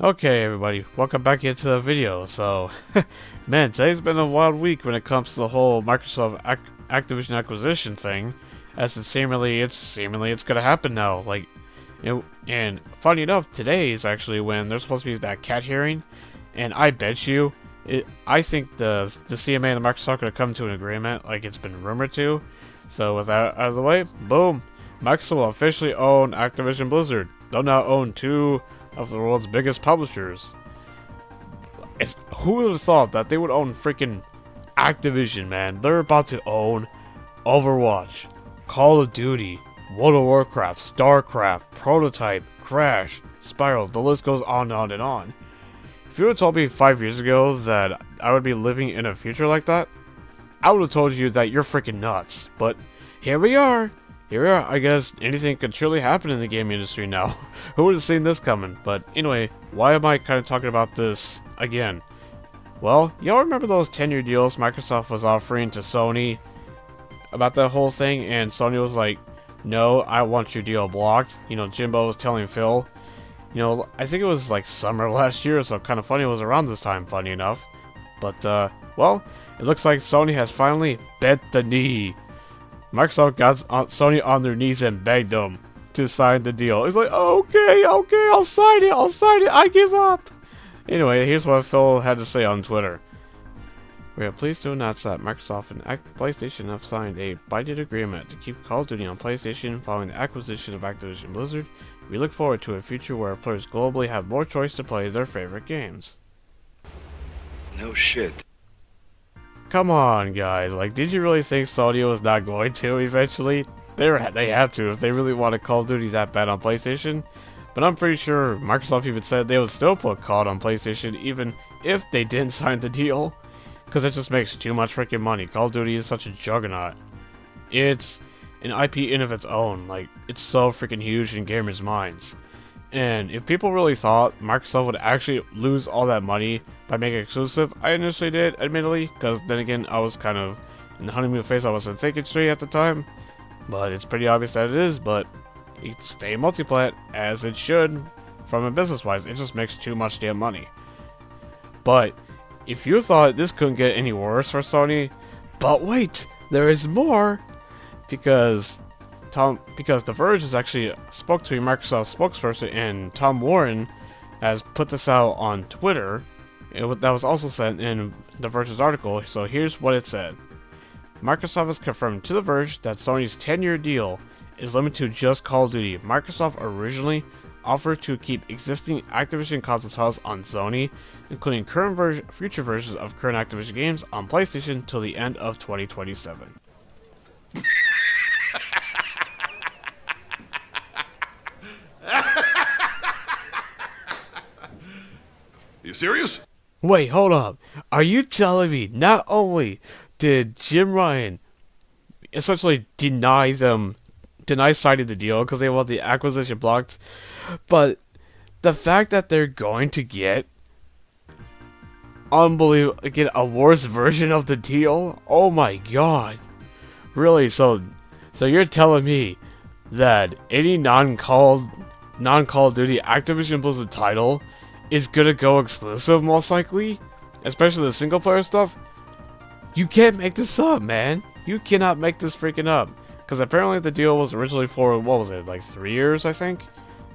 Okay, everybody, welcome back into the video. So, man, today's been a wild week when it comes to the whole Microsoft Activision acquisition thing, as it's seemingly gonna happen now. Like, and funny enough, today is actually when there's supposed to be that cat hearing, and I bet you, I think the CMA and the Microsoft are gonna come to an agreement, like it's been rumored to. So with that out of the way, boom, Microsoft will officially own Activision Blizzard. They'll now own two of the world's biggest publishers. Who would have thought that they would own freaking Activision, man? They're about to own Overwatch, Call of Duty, World of Warcraft, StarCraft, Prototype, Crash, Spiral, the list goes on and on and on. If you would have told me 5 years ago that I would be living in a future like that, I would have told you that you're freaking nuts. But here we are. I guess anything could truly happen in the gaming industry now. Who would have seen this coming? But anyway, why am I kind of talking about this again? Well, y'all remember those 10-year deals Microsoft was offering to Sony about that whole thing? And Sony was like, no, I want your deal blocked. You know, Jimbo was telling Phil. You know, I think it was like summer last year, so kind of funny it was around this time, funny enough. But, well, it looks like Sony has finally bent the knee. Microsoft got Sony on their knees and begged them to sign the deal. It's like, okay, I'll sign it, I give up. Anyway, here's what Phil had to say on Twitter. We are pleased to announce that Microsoft and PlayStation have signed a binding agreement to keep Call of Duty on PlayStation following the acquisition of Activision Blizzard. We look forward to a future where players globally have more choice to play their favorite games. No shit. Come on, guys. Like, did you really think Sony was not going to eventually? They had to if they really wanted Call of Duty that bad on PlayStation. But I'm pretty sure Microsoft even said they would still put COD on PlayStation even if they didn't sign the deal. Because it just makes too much freaking money. Call of Duty is such a juggernaut. It's an IP in of its own. Like, it's so freaking huge in gamers' minds. And if people really thought Microsoft would actually lose all that money by making it exclusive, I initially did, admittedly, because then again, I was kind of in the honeymoon phase, I wasn't thinking straight at the time. But it's pretty obvious that it is, but it's stay multiplat as it should, from a business-wise. It just makes too much damn money. But if you thought this couldn't get any worse for Sony, but wait, there is more, because The Verge has actually spoke to a Microsoft spokesperson, and Tom Warren has put this out on Twitter. That was also sent in The Verge's article, so here's what it said. Microsoft has confirmed to The Verge that Sony's 10-year deal is limited to just Call of Duty. Microsoft originally offered to keep existing Activision console titles on Sony, including future versions of current Activision games on PlayStation till the end of 2027. You serious? Wait, hold up. Are you telling me not only did Jim Ryan essentially deny signing the deal because they want the acquisition blocked, but the fact that they're going to get a worse version of the deal? Oh my god. Really? So you're telling me that any non-Call of Duty Activision Blizzard title is gonna go exclusive, most likely? Especially the single player stuff? You can't make this up, man. You cannot make this freaking up. Because apparently the deal was originally for, what was it, like 3 years, I think?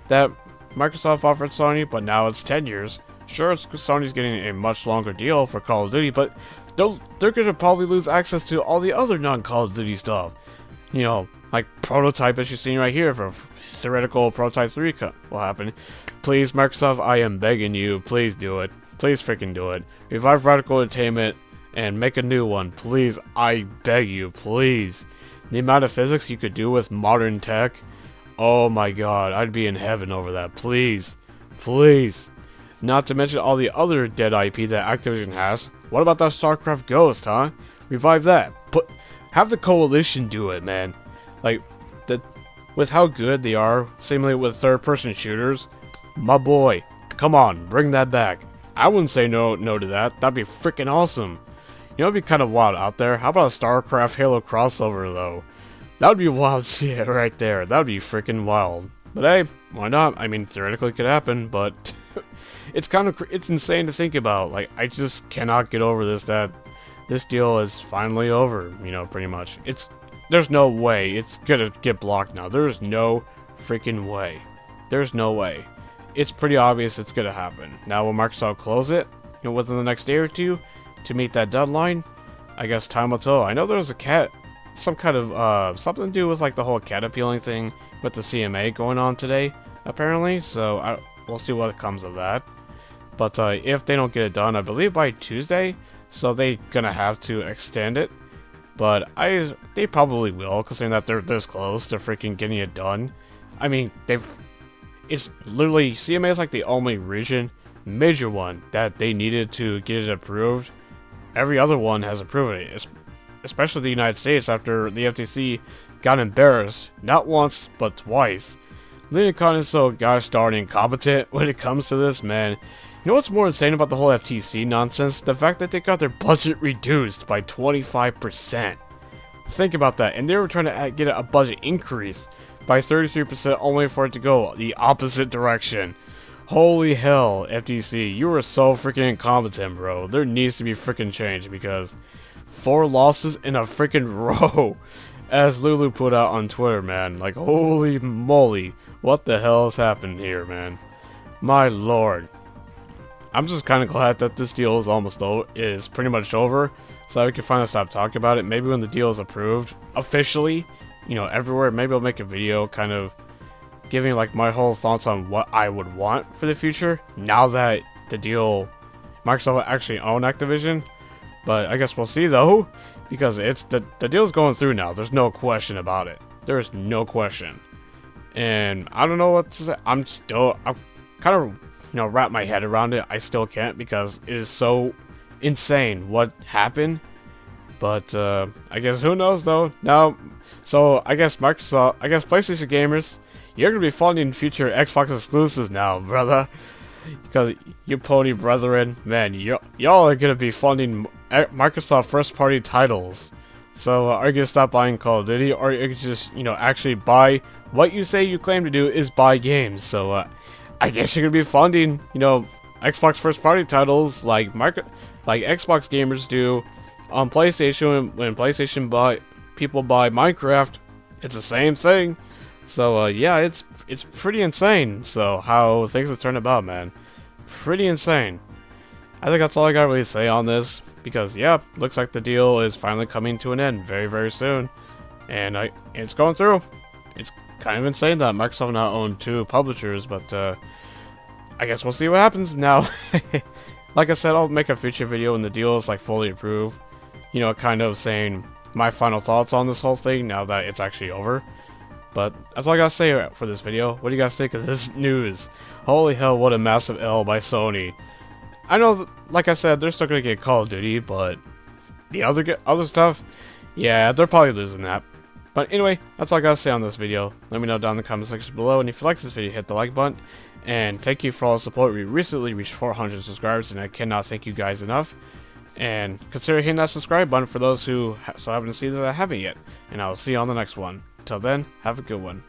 That Microsoft offered Sony, but now it's 10 years. Sure, Sony's getting a much longer deal for Call of Duty, but they're gonna probably lose access to all the other non-Call of Duty stuff. You know, like Prototype, as you're seeing right here, for theoretical Prototype 3 will happen. Please, Microsoft, I am begging you, please do it. Please freaking do it. Revive Radical Entertainment and make a new one. Please, I beg you, please. The amount of physics you could do with modern tech, oh my god, I'd be in heaven over that. Please. Please. Not to mention all the other dead IP that Activision has. What about that StarCraft Ghost, huh? Revive that. Have the Coalition do it, man. Like, with how good they are, seemingly with third-person shooters, my boy, come on, bring that back. I wouldn't say no to that. That'd be freaking awesome. You know, it'd be kind of wild out there. How about a StarCraft Halo crossover, though? That would be wild shit right there. That would be freaking wild. But hey, why not? I mean, theoretically it could happen, but it's insane to think about. Like, I just cannot get over this, that this deal is finally over, you know, pretty much. There's no way it's gonna get blocked now. There's no freaking way. There's no way. It's pretty obvious it's gonna happen. Now, will Microsoft close it, you know, within the next day or two to meet that deadline? I guess time will tell. I know there was some kind of, something to do with, like, the whole cat appealing thing with the CMA going on today, apparently, so we'll see what comes of that. But, if they don't get it done, I believe by Tuesday, so they're gonna have to extend it. But they probably will, considering that they're this close to freaking getting it done. I mean, it's literally, CMA is like the only major one, that they needed to get it approved. Every other one has approved it, especially the United States, after the FTC got embarrassed, not once, but twice. Lincoln is so gosh darn incompetent when it comes to this, man. You know what's more insane about the whole FTC nonsense? The fact that they got their budget reduced by 25%. Think about that. And they were trying to get a budget increase by 33% only for it to go the opposite direction. Holy hell, FTC. You are so freaking incompetent, bro. There needs to be freaking change, because 4 losses in a freaking row, as Lulu put out on Twitter, man. Like, holy moly. What the hell has happened here, man? My lord. I'm just kind of glad that this deal is pretty much over, so we can finally stop talking about it. Maybe when the deal is approved officially, you know, everywhere, maybe I'll make a video kind of giving like my whole thoughts on what I would want for the future now that the deal, Microsoft will actually own Activision. But I guess we'll see though, because it's the deal's going through now. There's no question about it. There is no question, and I don't know what to say. I'm kind of, you know, wrap my head around it. I still can't, because it is so insane what happened. But I guess who knows though. Now, so I guess PlayStation gamers, you're gonna be funding future Xbox exclusives now, brother. Because you pony brethren, man, y'all are gonna be funding Microsoft first-party titles. So are you gonna stop buying Call of Duty, or you can just, you know, actually buy what you say you claim to do is buy games? So I guess you're gonna be funding, you know, Xbox first-party titles like Xbox gamers do on PlayStation. When PlayStation people buy Minecraft, it's the same thing. So yeah, it's pretty insane. So how things have turned about, man, pretty insane. I think that's all I gotta really say on this, because yeah, looks like the deal is finally coming to an end very, very soon, and it's going through. It's kind of insane that Microsoft now owns 2 publishers, but I guess we'll see what happens now. Like I said, I'll make a future video when the deal is like fully approved. You know, kind of saying my final thoughts on this whole thing now that it's actually over. But that's all I gotta say for this video. What do you guys think of this news? Holy hell, what a massive L by Sony. I know, like I said, they're still gonna get Call of Duty, but the other stuff, yeah, they're probably losing that. But anyway, that's all I gotta say on this video. Let me know down in the comment section below, and if you like this video, hit the like button. And thank you for all the support. We recently reached 400 subscribers, and I cannot thank you guys enough. And consider hitting that subscribe button for those who so happen to see that I haven't yet. And I will see you on the next one. Till then, have a good one.